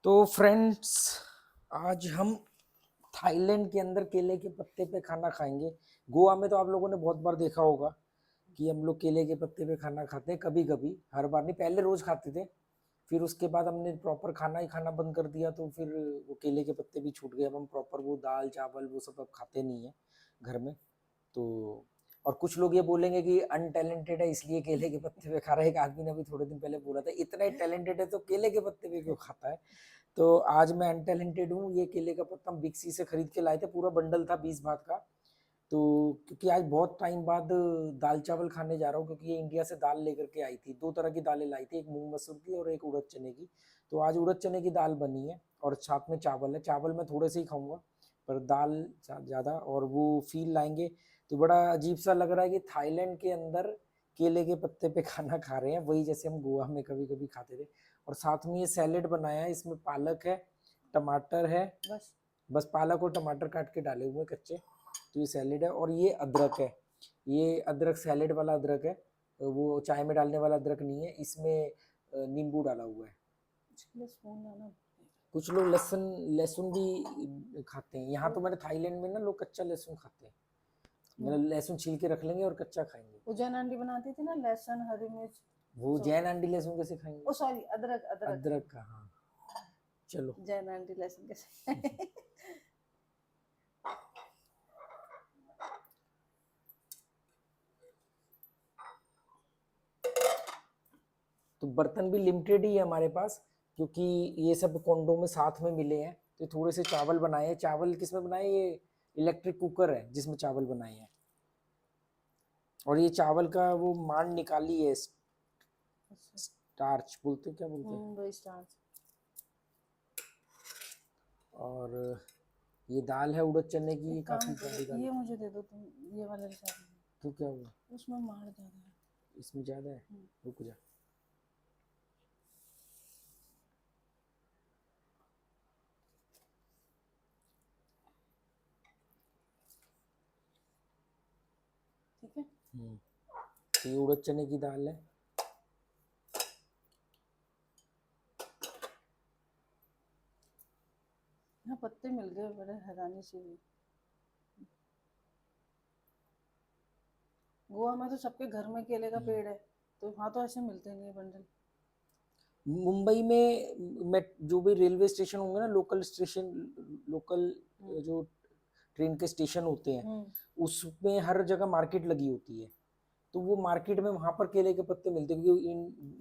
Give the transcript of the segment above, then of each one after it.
तो फ्रेंड्स, आज हम थाईलैंड के अंदर केले के पत्ते पे खाना खाएंगे। गोवा में तो आप लोगों ने बहुत बार देखा होगा कि हम लोग केले के पत्ते पे खाना खाते हैं, कभी कभी, हर बार नहीं। पहले रोज खाते थे, फिर उसके बाद हमने प्रॉपर खाना ही खाना बंद कर दिया, तो फिर वो केले के पत्ते भी छूट गए। अब हम प्रॉपर वो दाल चावल वो सब अब खाते नहीं है घर में। तो और कुछ लोग ये बोलेंगे कि अनटैलेंटेड है इसलिए केले के पत्ते पे खा रहा है। एक आदमी ने अभी थोड़े दिन पहले बोला था इतना ही टैलेंटेड है तो केले के पत्ते पे क्यों खाता है। तो आज मैं अनटैलेंटेड हूँ। ये केले का पत्ता हम बिग सी से खरीद के लाए थे, पूरा बंडल था 20 बात का। तो क्योंकि आज बहुत टाइम बाद दाल चावल खाने जा रहा हूँ, क्योंकि ये इंडिया से दाल लेकर के आई थी। दो तरह की दालें लाई थी, एक मूंग मसूर की और एक उड़द चने की। तो आज उड़द चने की दाल बनी है और साथ में चावल है। चावल मैं थोड़े से ही खाऊंगा, पर दाल ज़्यादा, और वो फील लाएंगे। तो बड़ा अजीब सा लग रहा है कि थाईलैंड के अंदर केले के पत्ते पे खाना खा रहे हैं, वही जैसे हम गोवा में कभी कभी खाते थे। और साथ में ये सैलेड बनाया है, इसमें पालक है, टमाटर है, बस पालक और टमाटर काट के डाले हुए कच्चे। तो ये सैलेड है, और ये अदरक है। ये अदरक सैलेड वाला अदरक है, वो चाय में डालने वाला अदरक नहीं है। इसमें नींबू डाला हुआ है। कुछ लोग लहसुन लहसुन भी खाते हैं। यहाँ तो मैंने थाईलैंड में ना लोग कच्चा लहसुन खाते हैं, मतलब लहसुन छील के रख लेंगे और कच्चा खाएंगे। वो जैन आंटी बनाती थी ना, लहसुन हरी मिर्च। वो जैन आंटी लहसुन कैसे खाएंगे? ओ सॉरी, अदरक अदरक अदरक का, हाँ। चलो। जैन आंटी लहसुन कैसे तो बर्तन भी लिमिटेड ही है हमारे पास, क्योंकि ये सब कॉन्डो में साथ में मिले हैं। तो थोड़े से चावल बनाए हैं। चावल किस में बनाए? ये इलेक्ट्रिक कुकर है जिसमें चावल बनाए हैं। और ये चावल का वो मांड निकाली है, स्टार्च बोलते हैं, क्या बोलते हैं। वही स्टार्च। और ये दाल है उड़द चने की, एक काम काफी प्यारी करो, दाल। ये मुझे दे दो तुम, ये वाले के साथ। तो क्या हुआ? उसमें मार ज्यादा है। इसमें ज्यादा है, रुक जा। ठीक है। तो ये उड़द चने की दाल है। यहाँ पत्ते मिल गए, बड़े हैरानी से हुई। गोवा में तो सबके घर में केले का पेड़ है, तो वहाँ तो ऐसे मिलते नहीं है बंडल। मुंबई में मैं जो भी रेलवे स्टेशन होंगे ना, लोकल स्टेशन, लोकल जो ट्रेन के स्टेशन होते हैं, उसमें हर जगह मार्केट लगी होती है। तो वो मार्केट में वहां पर केले के पत्ते मिलते हैं, क्योंकि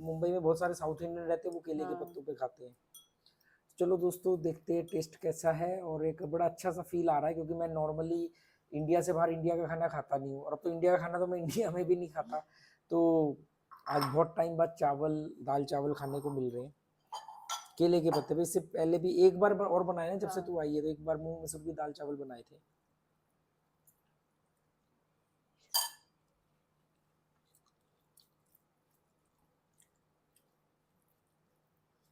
मुंबई में बहुत सारे साउथ इंडियन रहते हैं, वो केले के पत्तों पे खाते हैं। चलो दोस्तों, देखते हैं टेस्ट कैसा है। और एक बड़ा अच्छा सा फील आ रहा है, क्योंकि मैं नॉर्मली इंडिया से बाहर इंडिया का खाना खाता नहीं हूँ, और अब तो इंडिया का खाना तो मैं इंडिया में भी नहीं खाता। तो आज बहुत टाइम बाद चावल, दाल चावल खाने को मिल रहे हैं केले के पत्ते पे। इससे पहले भी एक बार और बनाए ना, जब से तू आई है, तो एक बार मूंग मसूर की दाल चावल बनाए थे।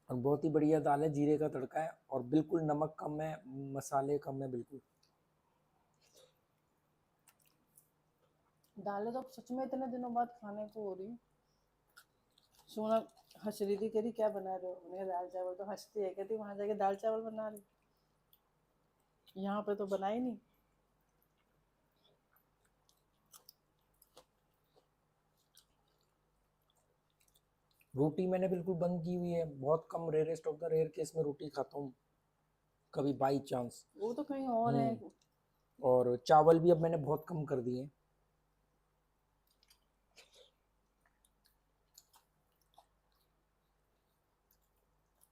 और बहुत ही बढ़िया दाल है, जीरे का तड़का है, और बिल्कुल नमक कम है, मसाले कम है बिल्कुल। दालें तो सच में इतने दिनों बाद खाने को हो रही। सोना हंस रही थी, कह रही क्या बना रहे हो, मैंने दाल चावल। तो हंसती है, कहती वहां जाके दाल चावल बना रही, यहाँ पे तो बना ही नहीं। रोटी मैंने बिल्कुल बंद की हुई है, बहुत कम, rarest of the rare case में रोटी खाता हूँ, कभी बाई चांस। वो तो कहीं और है। और चावल भी अब मैंने बहुत कम कर दिए।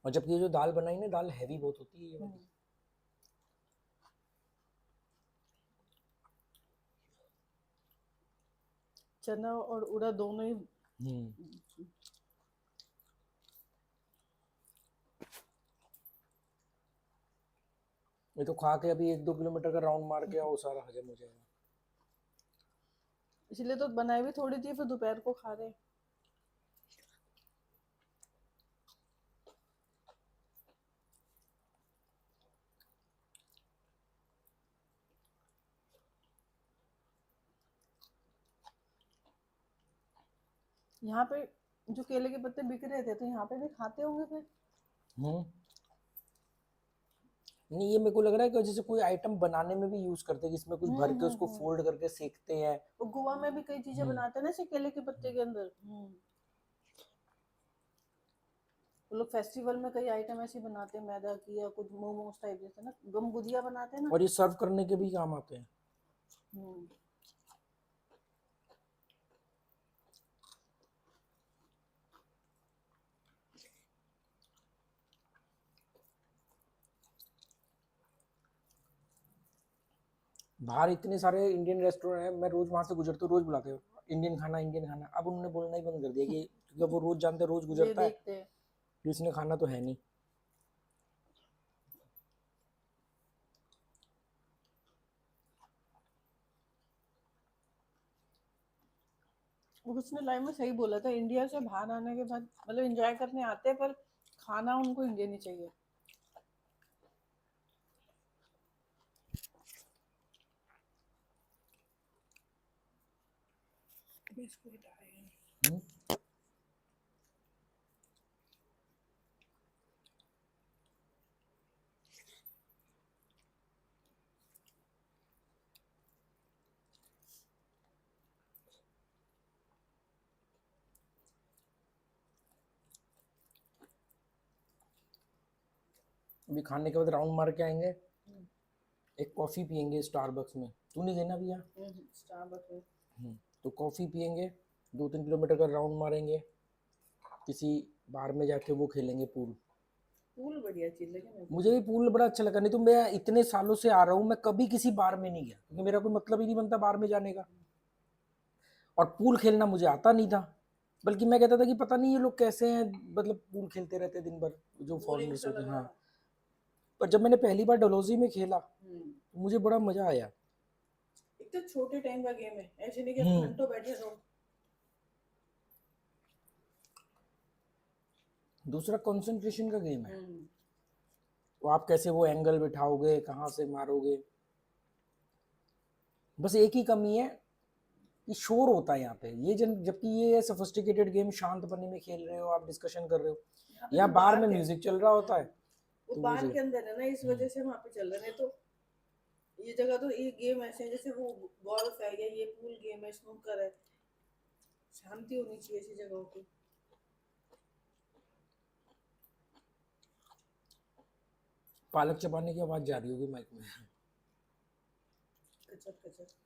और जबकि ये जो दाल बनाई ना, दाल हैवी बहुत होती है ये वाली। चना और उड़द दोनों ही। ये तो खा के अभी 1-2 किलोमीटर का राउंड मार के आओ, सारा हजम हो जाएगा। इसलिए तो बनाई भी थोड़ी थी, फिर दोपहर को खा रहे। यहाँ पे जो केले के पत्ते बिक रहे थे, तो यहाँ पे भी खाते होंगे फिर। नहीं, ये मेरे को लग रहा है कि जैसे कोई आइटम बनाने में भी यूज करते हैं, जिसमें कुछ भर के उसको हम्म। फोल्ड करके सेकते हैं। वो गोवा में भी कई चीजें हम्म। बनाते हैं ना ऐसे केले के पत्ते के अंदर। वो लोग फेस्टिवल में कई आइटम ऐसी बनाते हैं मैदा की, या कुछ मोमोज टाइप जैसे ना, गम गुजिया बनाते हैं ना। और ये सर्व करने के भी काम आते हैं। हम्म। बाहर इतने सारे इंडियन रेस्टोरेंट हैं, मैं रोज वहां से गुजरता हूँ, रोज बुलाते हो इंडियन खाना इंडियन खाना। अब उन्होंने बोलना ही बंद कर दिया कि क्योंकि अब वो रोज जानते हैं, रोज ये गुजरता है देखते हैं। कि इसने खाना तो है नहीं। उसने लाइफ में सही बोला था, इंडिया से बाहर आने के बाद मतलब एंजॉय करने आते हैं, पर खाना उनको इंडियन ही चाहिए। हम्म। अभी खाने के बाद राउंड मार के आएंगे, एक कॉफी पियेंगे स्टारबक्स में। तू नहीं गई ना भैया? स्टारबक्स में। तो कॉफी पियेंगे, 2-3 किलोमीटर का राउंड मारेंगे, किसी बार में जाके वो खेलेंगे पूल। पूल बढ़िया चीज लगी मेरे को। मुझे भी पूल बड़ा अच्छा लगा, नहीं तो मैं इतने सालों से आ रहा हूँ, मैं कभी किसी बार में नहीं गया क्योंकि मेरा कोई मतलब ही नहीं बनता बार में जाने का। और पूल खेलना मुझे आता नहीं था, बल्कि मैं कहता था कि पता नहीं ये लोग कैसे हैं, मतलब पूल खेलते रहते हैं दिन भर, जो बोरिंग फॉरेनर्स सा होते लग हैं। रहा हाँ, था। पर जब मैंने पहली बार डलोजी में खेला हम्म। तो मुझे बड़ा मजा आया। एक तो छोटे टाइम का गेम है, ऐसे नहीं कि आप हम्म। घंटों बैठे रहो। दूसरा कंसंट्रेशन का गेम है, हम्म। तो आप कैसे वो एंगल बिठाओगे, कहाँ से मारोगे। बस एक ही कमी है कि शोर होता है यहाँ पे, ये जबकि ये सोफिस्टिकेटेड गेम शांत बने में खेल रहे हो, आप डिस्कशन कर रहे हो। यहाँ पे तो यहाँ बार बाहर में के, म्यूजिक चल रहा होता है वो तो बाहर मुझे के अंदर है ना, इस वजह से वहां पे चल रहे हैं। तो ये जगह तो ये गेम ऐसे है जैसे वो गोल्फ है, या ये पूल गेम है, स्नूकर है। शांति होनी चाहिए ऐसी जगहों की। पालक चबाने की आवाज जा रही होगी माइक में। कचर कचर।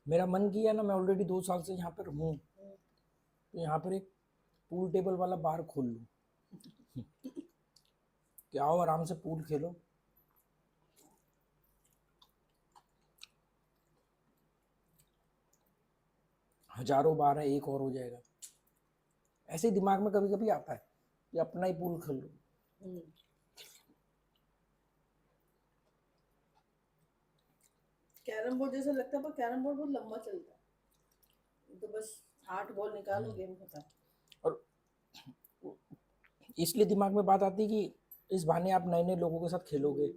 मेरा मन किया ना, मैं ऑलरेडी 2 साल से यहाँ पर हूँ, तो यहाँ पर एक पूल टेबल वाला बार खोल लूँ कि आओ आराम से पूल खेलो। हजारों बार है, एक और हो जाएगा। ऐसे ही दिमाग में कभी कभी आता है कि अपना ही पूल खेल लो। कैरम बोर्ड जैसा लगता है, पर कैरम बोर्ड बहुत लंबा चलता है। ये तो बस 8 बॉल निकालो, गेम खत्म। और इसलिए दिमाग में बात आती है कि इस बहाने आप नए नए लोगों के साथ खेलोगे,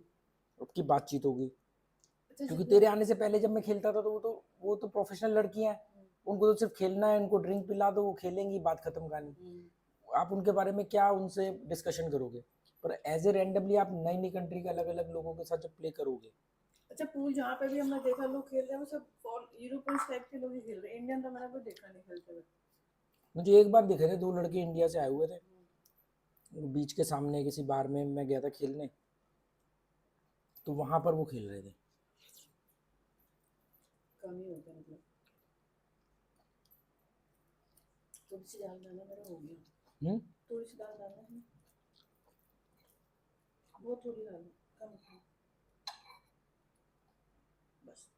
आपकी बातचीत होगी। अच्छा क्योंकि जितना। तेरे आने से पहले जब मैं खेलता था तो वो तो प्रोफेशनल लड़कियां हैं, उनको तो सिर्फ खेलना है, उनको ड्रिंक पिला दो, वो खेलेंगी, बात खत्म कहानी। आप उनके बारे में क्या उनसे डिस्कशन करोगे। पर एज ए रैंडमली आप नई नई कंट्री के अलग अलग लोगों के साथ जब प्ले करोगे। अच्छा पूल जहाँ पे भी हमने देखा लोग खेल रहे हैं, वो सब यूरोपियन टाइप के लोग ही खेल रहे हैं। इंडियन तो मैंने कोई देखा नहीं खेलते हुए। मुझे एक बार दिखे थे 2 लड़के इंडिया से आए हुए थे, बीच के सामने किसी बार में मैं गया था खेलने, तो वहां पर वो खेल रहे थे। कम ही होता है मतलब। थोड़ी सी दाल डालना, मेरा हो गया। थोड़ी सी दाल डालना है, बहुत थोड़ी डालना, कम कम बस।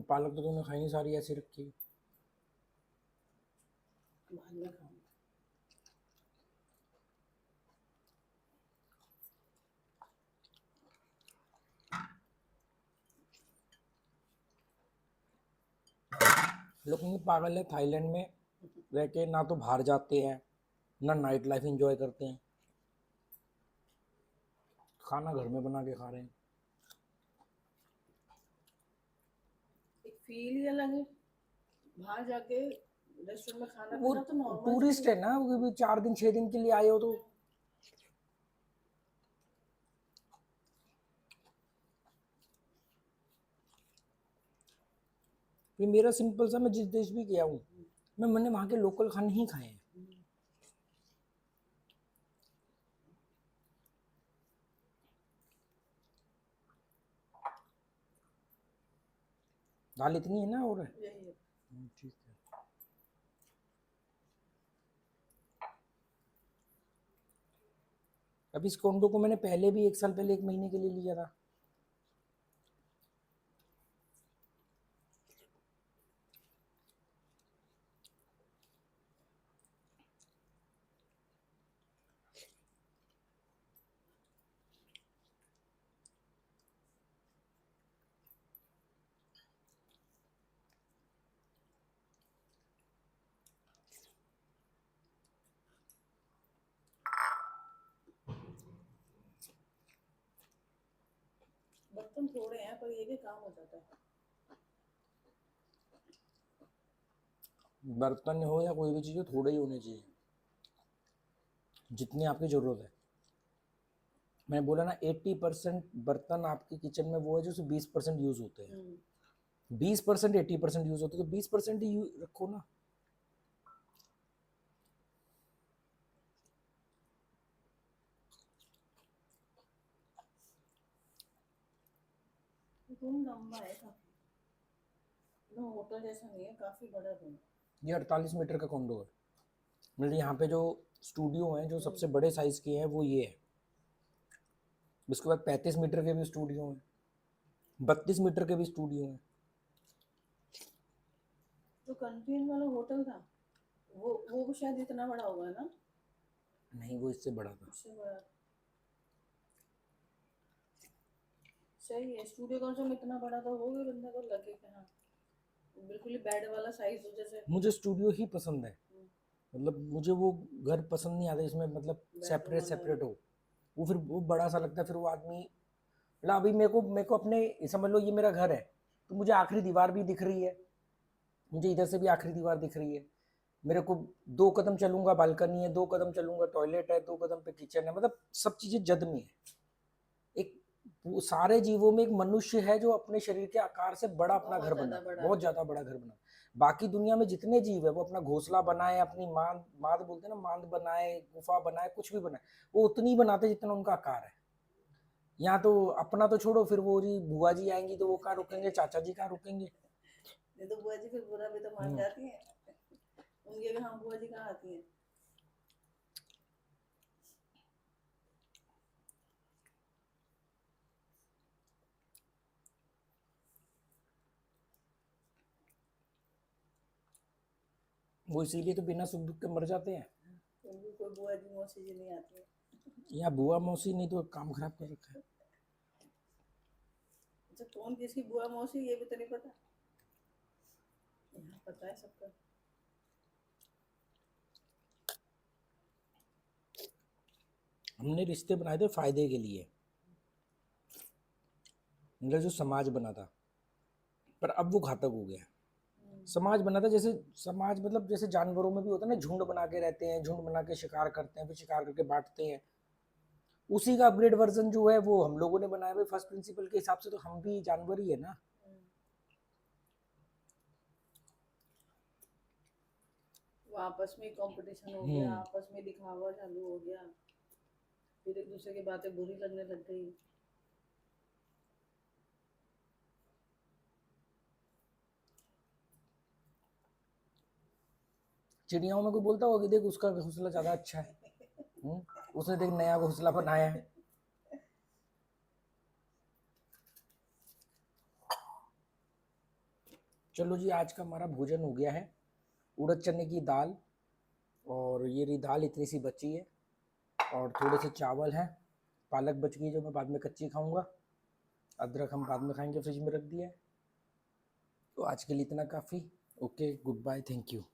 पालक तो तूने खाई नहीं, सारी ऐसी रखी। बाद में खाऊंगा। लोग कहेंगे पागल है, थाईलैंड में रह के ना तो बाहर जाते हैं, ना नाइट लाइफ एंजॉय करते हैं, खाना घर में बना के खा रहे हैं। एक फील ही अलग है, बाहर जाके रेस्टोरेंट में खाना वो पीना तो नॉर्मल टूरिस्ट है ना, वो भी 4 दिन 6 दिन के लिए आए हो तो ये मेरा सिंपल सा, मैं जिस देश भी गया हूँ मैंने वहाँ के लोकल खाने ही खाए हैं। दाल इतनी है ना और यही है। ठीक है। अब इस कोंडो को मैंने पहले भी 1 साल पहले 1 महीने के लिए लिया था। बर्तन थोड़े हैं पर ये भी काम हो जाता है। बर्तन हो या कोई भी चीज़ हो, थोड़े ही होने चाहिए जितनी आपकी ज़रूरत है। मैंने बोला ना 80% बर्तन आपके किचन में वो है जो सिर्फ 20% यूज़ होते हैं। 20% 80% यूज़ होते हैं, तो 20% ही रखो ना। रूम लंबा है काफी, ना होटल जैसा नहीं है, काफी बड़ा रूम। ये 48 मीटर का कॉन्डो है। मतलब यहाँ पे जो स्टूडियो हैं जो सबसे बड़े साइज़ के हैं वो ये है। उसके बाद 35 मीटर के भी स्टूडियो हैं, 32 मीटर के भी स्टूडियो हैं। जो कंटीन वाला होटल था वो भी शायद इतना बड़ा होगा ना? नहीं, वो इससे बड़ा था। उससे बड़ा। सही है, स्टूडियो कम से कम इतना बड़ा तो हो गया, बंदा को लगे कि हाँ बिल्कुल ही बेड वाला साइज हो जैसे। मुझे स्टूडियो ही पसंद है। मतलब मुझे वो घर पसंद नहीं आता इसमें, मतलब सेपरेट बेडरूम सेपरेट अलग। हो। वो फिर वो बड़ा सा लगता है, फिर वो आदमी मतलब अभी मेरे को अपने समझ लो ये मेरा घर है, तो मुझे आखिरी दीवार भी दिख रही है, मुझे इधर से भी आखिरी दीवार दिख रही है। मेरे को 2 कदम चलूंगा बालकनी है, 2 कदम चलूंगा टॉयलेट है, 2 कदम पे किचन है, मतलब सब चीजें जद में है। एक वो सारे जीवों में एक मनुष्य है जो अपने शरीर के आकार से बड़ा अपना बहुत घर ज्यादा बनाता है, बड़ा बहुत है। ज्यादा बड़ा घर बनाता है। बाकी दुनिया में जितने जीव है वो अपना घोंसला बनाए, अपनी मांद मांद बोलते हैं ना, मांद बनाए, गुफा बनाए, कुछ भी बनाए, वो उतनी ही बनाते जितना उनका आकार है। यहाँ तो अपना तो छोड़ो, फिर वो जी बुआ जी आएंगी तो वो कहाँ रुकेंगे, चाचा जी कहाँ रुकेंगे। ये तो बुआ जी फिर बुरा भी तो मान हम्म। जाती है, उनके भी हाँ बुआ जी कहाँ आती है। वो इसीलिए तो बिना सुख दुख के मर जाते हैं। उनकी कोई बुआ जी मौसी जी नहीं आती है। यहाँ बुआ मौसी नहीं तो काम खराब कर रखा है। अच्छा कौन किसकी बुआ मौसी ये भी तो नहीं पता, यहाँ पता है सबका। हमने रिश्ते बनाए थे फायदे के लिए, मतलब जो समाज बना था, पर अब वो घातक हो गया। समाज बना था जैसे, समाज मतलब जैसे जानवरों में भी होता है ना, झुंड बना के रहते हैं, झुंड बना के शिकार करते हैं, फिर शिकार करके बांटते हैं। उसी का अपग्रेड वर्जन जो है वो हम लोगों ने बनाया हुआ। फर्स्ट प्रिंसिपल के हिसाब से तो हम भी जानवर ही है ना। वो आपस में कंपटीशन हो गया, हम्म। आपस में दिखावा चालू हो गया, फिर एक दूसरे की बातें बुरी लगने लग गई। चिड़ियाओं में कोई बोलता होगा कि देख उसका घोंसला ज्यादा अच्छा है, उसने देख नया घोंसला बनाया है। चलो जी, आज का हमारा भोजन हो गया है। उड़द चने की दाल, और ये रही दाल इतनी सी बची है, और थोड़े से चावल हैं, पालक बच गई जो मैं बाद में कच्ची खाऊंगा, अदरक हम बाद में खाएंगे, फ्रिज में रख दिया है। तो आज के लिए इतना काफ़ी। Okay, good bye, thank you.